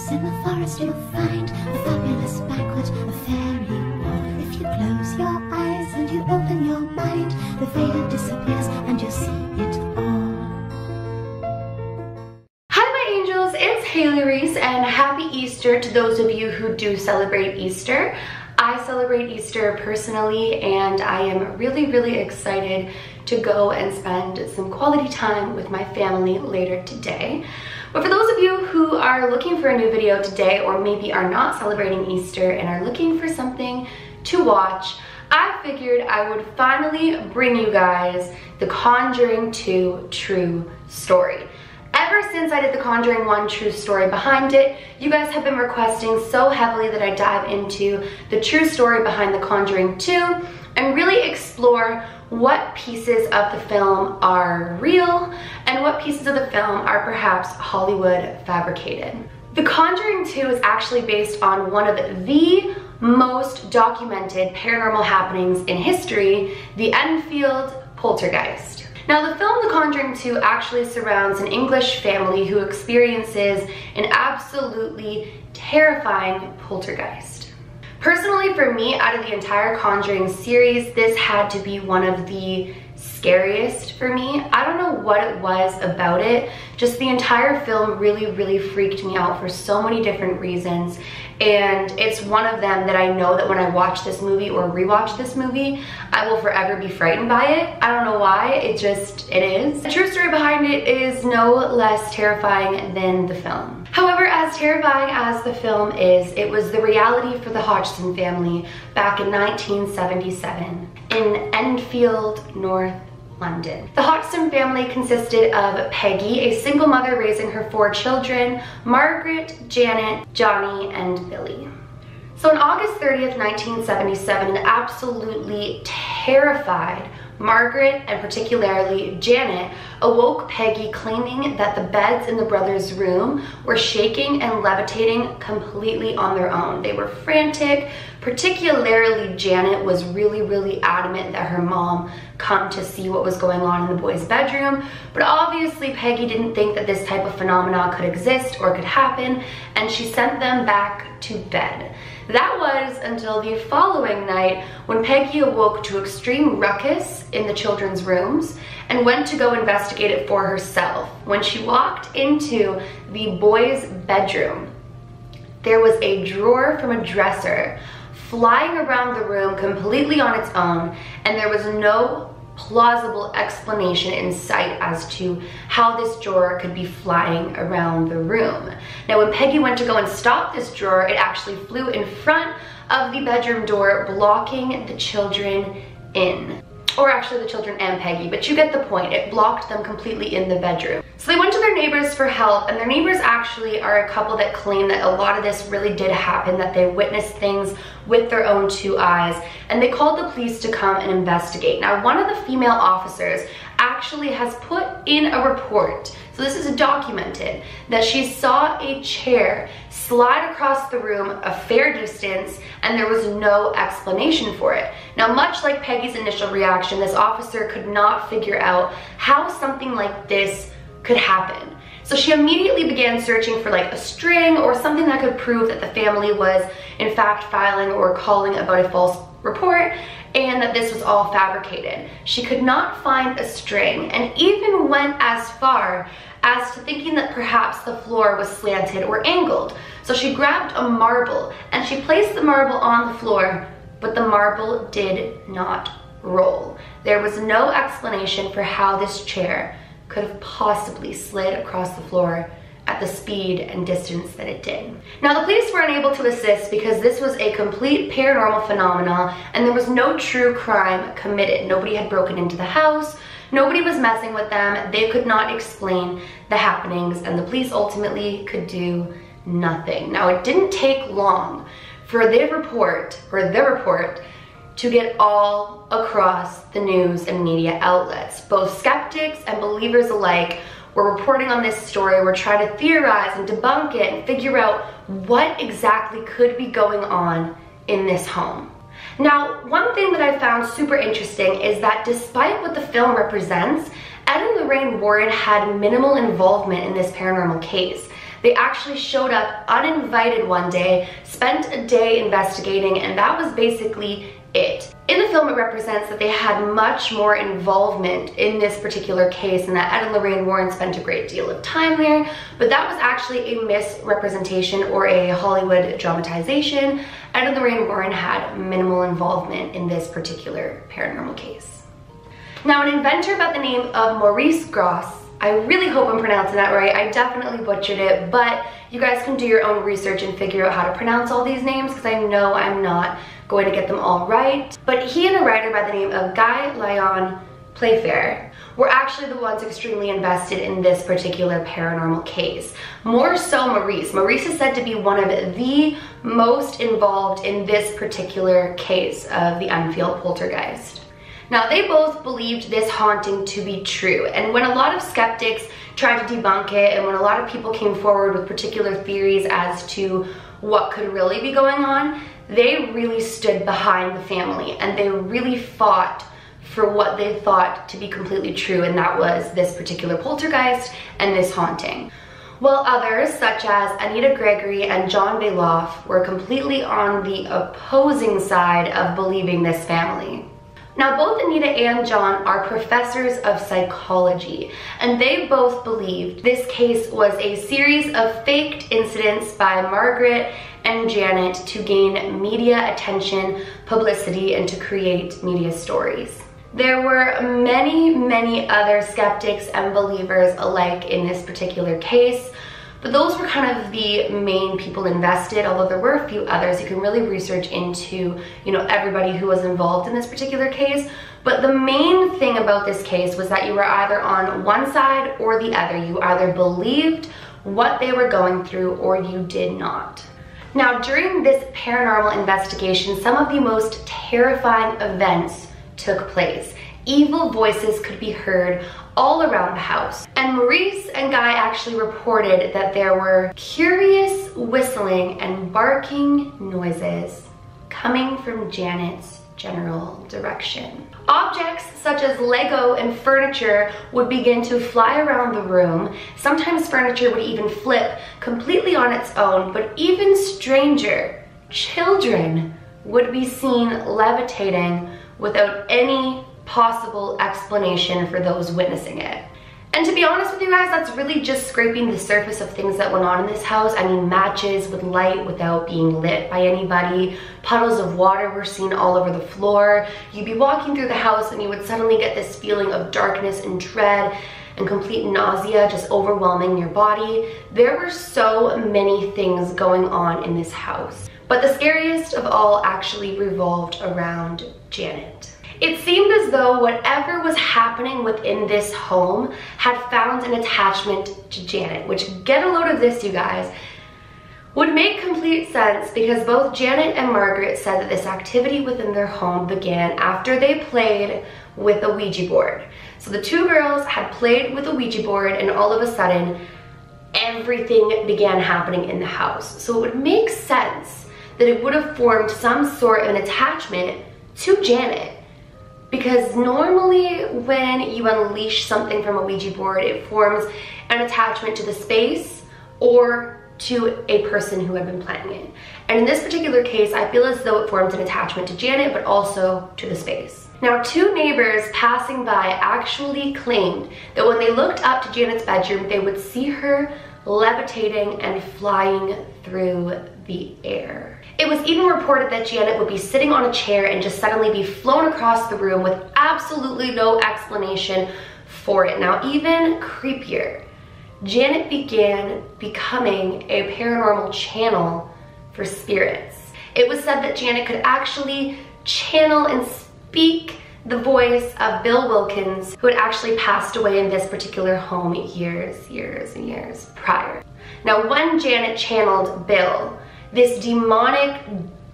Once in the forest you'll find a fabulous banquet, a fairy ball. If you close your eyes and you open your mind, the veil disappears and you'll see it all. Hi my angels, it's Haley Reese and happy Easter to those of you who do celebrate Easter. I celebrate Easter personally and I am really excited to go and spend some quality time with my family later today. But for those of you who are looking for a new video today, or maybe are not celebrating Easter and are looking for something to watch, I figured I would finally bring you guys The Conjuring 2 True Story. Ever since I did The Conjuring 1 True Story behind it, you guys have been requesting so heavily that I dive into the true story behind The Conjuring 2 and really explore what pieces of the film are real and what pieces of the film are perhaps Hollywood fabricated. The Conjuring 2 is actually based on one of the most documented paranormal happenings in history, the Enfield Poltergeist. Now the film The Conjuring 2 actually surrounds an English family who experiences an absolutely terrifying poltergeist. Personally, for me, out of the entire Conjuring series, this had to be one of the scariest for me. I don't know what it was about it. Just the entire film really freaked me out for so many different reasons. And it's one of them that I know that when I watch this movie or rewatch this movie, I will forever be frightened by it. I don't know why, it is. The true story behind it is no less terrifying than the film. However, as terrifying as the film is, it was the reality for the Hodgson family back in 1977 in Enfield, North London. The Hodgson family consisted of Peggy, a single mother raising her 4 children, Margaret, Janet, Johnny, and Billy. So on August 30th, 1977, an absolutely terrified Margaret, and particularly Janet, awoke Peggy claiming that the beds in the brothers' room were shaking and levitating completely on their own. They were frantic. Particularly Janet was really adamant that her mom come to see what was going on in the boys' bedroom, but obviously Peggy didn't think that this type of phenomena could exist or could happen, and she sent them back to bed. That was until the following night when Peggy awoke to extreme ruckus in the children's rooms and went to go investigate it for herself. When she walked into the boys' bedroom, there was a drawer from a dresser flying around the room completely on its own, and there was no plausible explanation in sight as to how this drawer could be flying around the room. Now when Peggy went to go and stop this drawer, it actually flew in front of the bedroom door, blocking the children in. Or actually the children and Peggy, but you get the point. It blocked them completely in the bedroom. So they went to their neighbors for help, and their neighbors actually are a couple that claim that a lot of this really did happen, that they witnessed things with their own 2 eyes, and they called the police to come and investigate. Now one of the female officers actually has put in a report, so this is documented, that she saw a chair slide across the room a fair distance and there was no explanation for it. Now much like Peggy's initial reaction, this officer could not figure out how something like this could happen. So she immediately began searching for like a string or something that could prove that the family was in fact filing or calling about a false report and that this was all fabricated. She could not find a string and even went as far as to thinking that perhaps the floor was slanted or angled. So she grabbed a marble and she placed the marble on the floor, but the marble did not roll. There was no explanation for how this chair could have possibly slid across the floor at the speed and distance that it did. Now the police were unable to assist because this was a complete paranormal phenomenon and there was no true crime committed. Nobody had broken into the house, nobody was messing with them, they could not explain the happenings, and the police ultimately could do nothing. Now it didn't take long for the report to get all across the news and media outlets. Both skeptics and believers alike were reporting on this story, were trying to theorize and debunk it and figure out what exactly could be going on in this home. Now, one thing that I found super interesting is that despite what the film represents, Ed and Lorraine Warren had minimal involvement in this paranormal case. They actually showed up uninvited one day, spent a day investigating, and that was basically it. In the film, it represents that they had much more involvement in this particular case and that Ed and Lorraine Warren spent a great deal of time there, but that was actually a misrepresentation or a Hollywood dramatization. Ed and Lorraine Warren had minimal involvement in this particular paranormal case. Now, an inventor by the name of Maurice Grosse, I really hope I'm pronouncing that right, I definitely butchered it, but you guys can do your own research and figure out how to pronounce all these names because I know I'm not going to get them all right. But he and a writer by the name of Guy Lyon Playfair were actually the ones extremely invested in this particular paranormal case. More so Maurice. Maurice is said to be one of the most involved in this particular case of the Enfield poltergeist. Now, they both believed this haunting to be true, and when a lot of skeptics tried to debunk it, and when a lot of people came forward with particular theories as to what could really be going on, they really stood behind the family, and they really fought for what they thought to be completely true, and that was this particular poltergeist and this haunting. While others, such as Anita Gregory and John Bailoff, were completely on the opposing side of believing this family. Now, both Anita and John are professors of psychology, and they both believed this case was a series of faked incidents by Margaret and Janet to gain media attention, publicity, and to create media stories. There were many other skeptics and believers alike in this particular case, but those were kind of the main people invested, although there were a few others. You can really research into, everybody who was involved in this particular case. But the main thing about this case was that you were either on one side or the other. You either believed what they were going through or you did not. Now, during this paranormal investigation, some of the most terrifying events took place. Evil voices could be heard all around the house. And Maurice and Guy actually reported that there were curious whistling and barking noises coming from Janet's general direction. Objects such as Lego and furniture would begin to fly around the room. Sometimes furniture would even flip completely on its own, but even stranger, children would be seen levitating without any possible explanation for those witnessing it. And to be honest with you guys, that's really just scraping the surface of things that went on in this house. I mean, matches with light without being lit by anybody. Puddles of water were seen all over the floor. You'd be walking through the house and you would suddenly get this feeling of darkness and dread and complete nausea just overwhelming your body. There were so many things going on in this house. But the scariest of all actually revolved around Janet. It seemed as though whatever was happening within this home had found an attachment to Janet, which, get a load of this, you guys, would make complete sense because both Janet and Margaret said that this activity within their home began after they played with a Ouija board. So the two girls had played with a Ouija board and all of a sudden everything began happening in the house. So it would make sense that it would have formed some sort of an attachment to Janet. Because normally when you unleash something from a Ouija board, it forms an attachment to the space or to a person who had been playing it. And in this particular case, I feel as though it formed an attachment to Janet, but also to the space. Now, two neighbors passing by actually claimed that when they looked up to Janet's bedroom, they would see her levitating and flying through the air. It was even reported that Janet would be sitting on a chair and just suddenly be flown across the room with absolutely no explanation for it. Now, even creepier, Janet began becoming a paranormal channel for spirits. It was said that Janet could actually channel and speak the voice of Bill Wilkins, who had actually passed away in this particular home years and years prior. Now, when Janet channeled Bill, this demonic,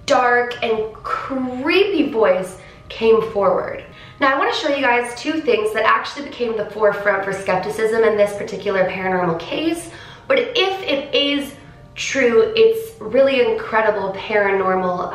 dark, and creepy voice came forward. Now, I want to show you guys two things that actually became the forefront for skepticism in this particular paranormal case, but if it is true, it's really incredible paranormal,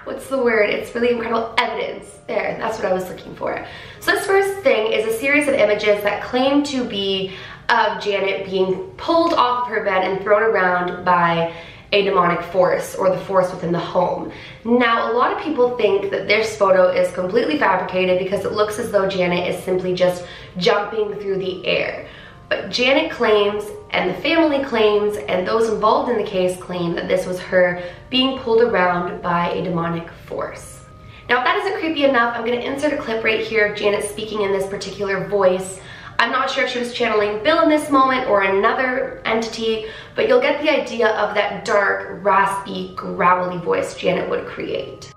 what's the word? It's really incredible evidence. There, that's what I was looking for. So this first thing is a series of images that claim to be of Janet being pulled off of her bed and thrown around by a demonic force, or the force within the home. Now, a lot of people think that this photo is completely fabricated because it looks as though Janet is simply just jumping through the air. But Janet claims, and the family claims, and those involved in the case claim that this was her being pulled around by a demonic force. Now, if that isn't creepy enough, I'm going to insert a clip right here of Janet speaking in this particular voice. I'm not sure if she was channeling Bill in this moment or another entity, but you'll get the idea of that dark, raspy, growly voice Janet would create.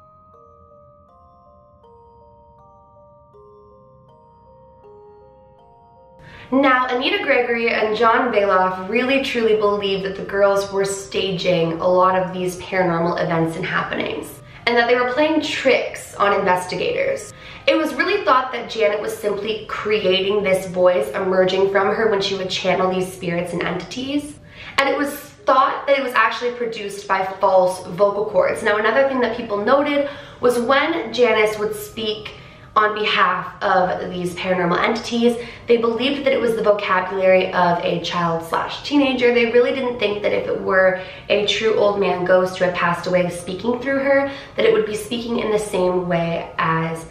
Now, Anita Gregory and John Bailoff really truly believed that the girls were staging a lot of these paranormal events and happenings, and that they were playing tricks on investigators. It was really thought that Janet was simply creating this voice emerging from her when she would channel these spirits and entities. And it was thought that it was actually produced by false vocal cords. Now, another thing that people noted was when Janice would speak on behalf of these paranormal entities, they believed that it was the vocabulary of a child/teenager. They really didn't think that if it were a true old man ghost who had passed away speaking through her, that it would be speaking in the same way as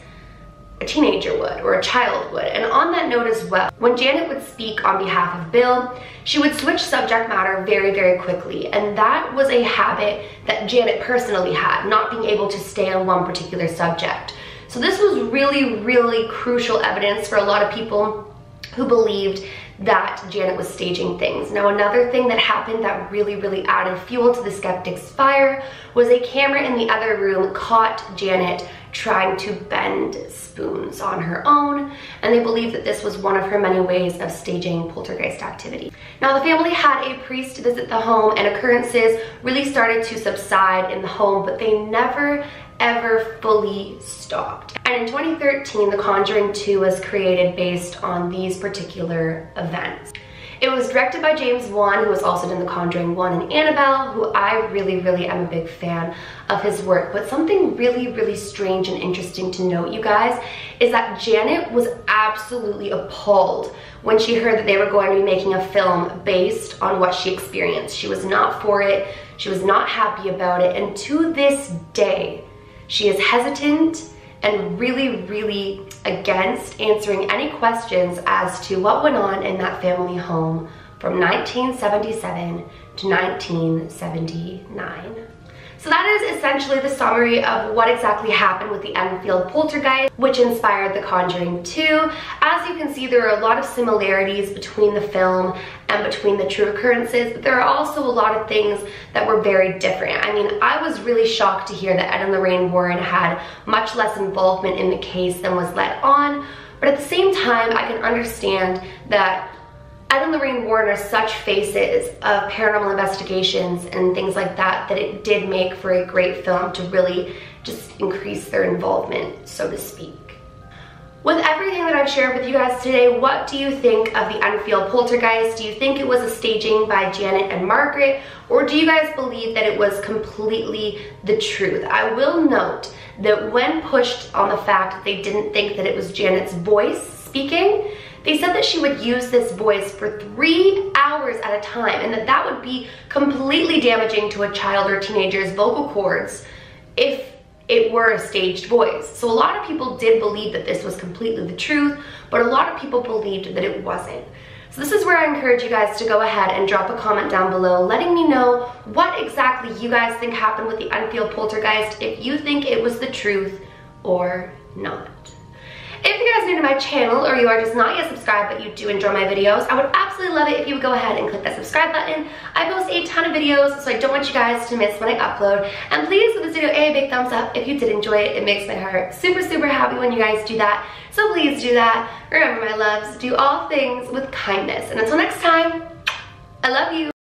a teenager would, or a child would. And on that note as well, when Janet would speak on behalf of Bill, she would switch subject matter very, very quickly. And that was a habit that Janet personally had, not being able to stay on one particular subject. So this was really, really crucial evidence for a lot of people who believed that Janet was staging things. Now, another thing that happened that really, really added fuel to the skeptics' fire was a camera in the other room caught Janet trying to bend spoons on her own, and they believed that this was one of her many ways of staging poltergeist activity. Now, the family had a priest visit the home, and occurrences really started to subside in the home, but they never ever fully stopped. And in 2013, The Conjuring 2 was created based on these particular events. It was directed by James Wan, who has also done The Conjuring 1 and Annabelle, who I really, really am a big fan of his work. But something really, really strange and interesting to note, you guys, is that Janet was absolutely appalled when she heard that they were going to be making a film based on what she experienced. She was not for it. She was not happy about it. And to this day, she is hesitant and really, really against answering any questions as to what went on in that family home from 1977 to 1979. So that is essentially the summary of what exactly happened with the Enfield poltergeist, which inspired The Conjuring 2. As you can see, there are a lot of similarities between the film and between the true occurrences, but there are also a lot of things that were very different. I mean, I was really shocked to hear that Ed and Lorraine Warren had much less involvement in the case than was let on, but at the same time, I can understand that Ed and Lorraine Warren are such faces of paranormal investigations and things like that, that it did make for a great film to really just increase their involvement, so to speak. With everything that I've shared with you guys today, what do you think of the Enfield poltergeist? Do you think it was a staging by Janet and Margaret, or do you guys believe that it was completely the truth? I will note that when pushed on the fact that they didn't think that it was Janet's voice speaking, they said that she would use this voice for 3 hours at a time, and that would be completely damaging to a child or teenager's vocal cords if it were a staged voice. So a lot of people did believe that this was completely the truth, but a lot of people believed that it wasn't. So this is where I encourage you guys to go ahead and drop a comment down below letting me know what exactly you guys think happened with the Enfield poltergeist, if you think it was the truth or not. If you guys are new to my channel, or you are just not yet subscribed but you do enjoy my videos, I would absolutely love it if you would go ahead and click that subscribe button. I post a ton of videos, so I don't want you guys to miss when I upload. And please give this video a big thumbs up if you did enjoy it. It makes my heart super, super happy when you guys do that. So please do that. Remember, my loves, do all things with kindness. And until next time, I love you.